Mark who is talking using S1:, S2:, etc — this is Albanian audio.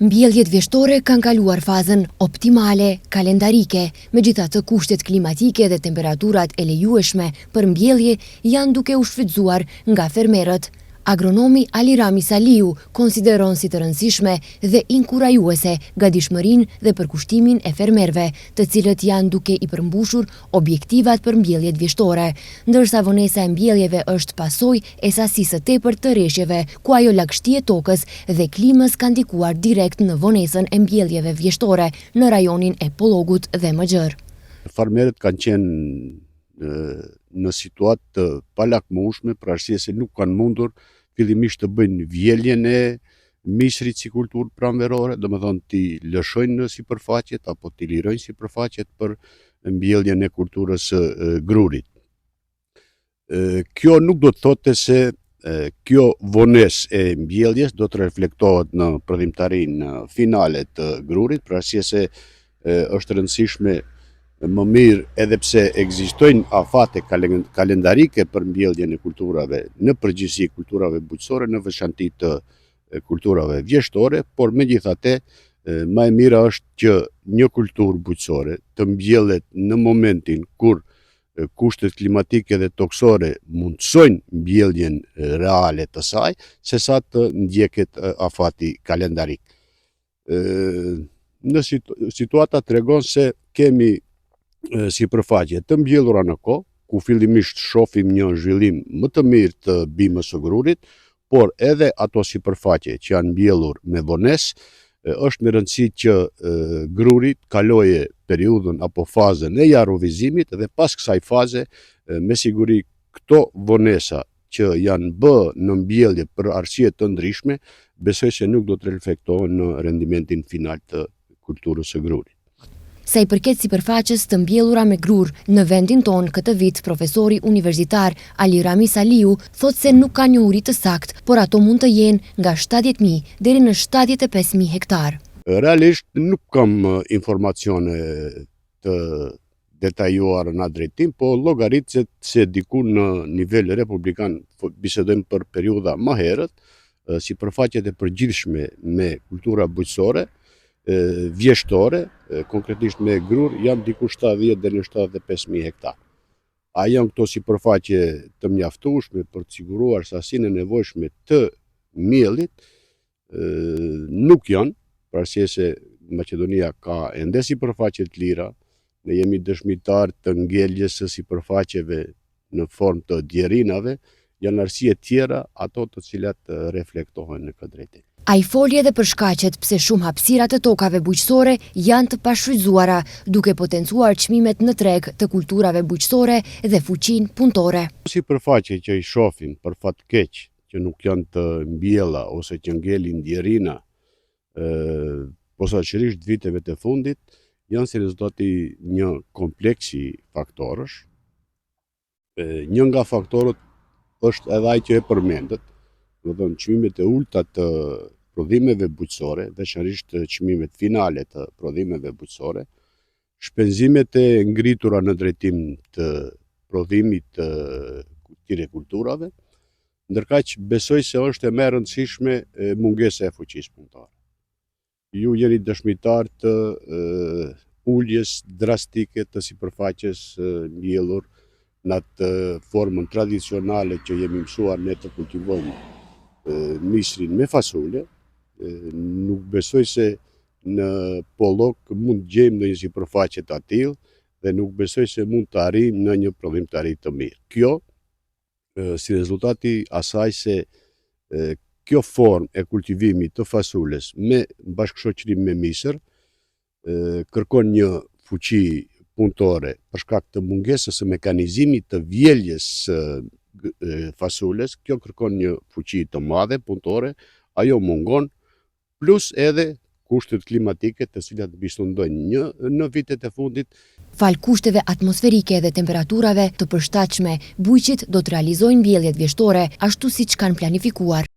S1: Mbjelljet vjeshtore kanë kaluar fazën optimale kalendarike, megjithatë kushtet klimatike dhe temperaturat e lejueshme për mbjellje janë duke u shfrytzuar nga fermerët. Agronomi Alirami Saliu konsideron si të rëndësishme dhe inkurajuese gatishmërinë dhe përkushtimin e fermerëve, të cilët janë duke i përmbushur objektivat për mbjelljet vjeshtore, ndërsa vonesa e mbjelljeve është pasojë e sasisë së tepërt të rreshjeve, ku ajo lagështia e tokës dhe klimës ka ndikuar direkt në vonesën e mbjelljeve vjeshtore në rajonin e Pollogut dhe Mëxhër.
S2: Farmerët kanë qenë në situatë të palakmueshme për arsye se nuk kanë mundur fillimisht të bëjnë vjeljen e misrit si kulturë pranverore, domethënë t'i lëshojnë në sipërfaqet apo t'i lirojnë sipërfaqet për mbjelljen e kulturës së grurit. Kjo nuk do të thotë se kjo vonesë e mbjelljes do të reflektohet në prodhimtarinë finale të grurit, për arsye se është rëndësishme më mirë edhe pse ekzistojnë afate kalendarike për mbjelljen e kulturave, në përgjithësi kulturave bujqësore, në veçanti të kulturave vjeshtore, por megjithatë më e mira është që një kulturë bujqësore të mbjellet në momentin kur kushtet klimatike dhe toksore mundsojnë mbjelljen reale të saj, sesa të ndjeket afati kalendarik. Në situata tregon se kemi sipërfaqe të mbjellura në kohë, ku fillimisht shohim një zhvillim më të mirë të bimës së grurit, por edhe ato sipërfaqe që janë mbjellur me vonesë, është me rëndësi që gruri kaloje periudhën apo fazën e jarrovizimit dhe pas kësaj faze, me siguri këto vonesa që janë bë në mbjellje për arsye të ndryshme, besoj se nuk do të reflektohen në rendimentin final të kulturës së grurit.
S1: Sa i përket sipërfaqes të mbjellura me grur në vendin tonë këtë vit, profesori universitar Alirami Saliu thotë se nuk ka njohuri të saktë, por ato mund të jenë nga 70.000 deri në 75.000 hektar.
S2: Realisht nuk kam informacione të detajuara në atë drejtim, po llogaritet se diku në nivel republikan, bisedojmë për periudha më herët, sipërfaqet e përgjithshme me kultura bujqësore vjeshtore, konkretisht me grur, janë diku 70 deri në 75.000 hektar. A janë këto sipërfaqe të mjaftueshme për të siguruar sasinë e nevojshme të miellit? Nuk janë, për arsye se Maqedonia ka ende sipërfaqe të lira, ne jemi dëshmitar të ngjeljes së sipërfaqeve në formë të djerinave, janë arsye tjera ato të cilat reflektohen në këtë drejtim.
S1: Ai foli edhe për shkaqet pse shumë hapësirat e tokave bujqësore janë të pashfrytzuara, duke potencuar çmimet në treg të kulturave bujqësore dhe fuqinë punëtore.
S2: Sipërfaqe që i shohim për fat keq që nuk janë të mbjella ose që ngelin djerina, posaçërisht viteve të fundit, janë si rezultati një kompleksi faktorësh. Një nga faktorët është edhe ai që e përmendet, do të thonë çmimet e ulta të prodhimeve bujqësore, veçanërisht çmimet finale të prodhimeve bujqësore, shpenzimet e ngritura në drejtim të prodhimit të këtyre kulturave, ndërkaq besoj se është e më e rëndësishme mungesa e fuqisë punëtore. Ju jeni dëshmitar të uljes drastike të sipërfaqes mbjellur në atë formën tradicionale që jemi mësuar ne të kultivojmë misrin me fasole. Nuk besoj se në Pollog mund të gjejmë në një sipërfaqe të tillë dhe nuk besoj se mund të arrijmë në një prodhimtari të mirë. Kjo si rezultati asaj se kjo formë e kultivimit të fasoles me bashkëshoqërim me misër kërkon një fuqi punëtore për shkak të mungesës së mekanizimit të vjeljes fasoles. Kjo kërkon një fuqi të madhe punëtore, ajo mungon, plus edhe kushtet klimatike të cilat bishundojnë në vitet e fundit.
S1: Fal kushteve atmosferike dhe temperaturave të përshtatshme, bujqit do të realizojnë mbjelljet vjeshtore ashtu siç kanë planifikuar.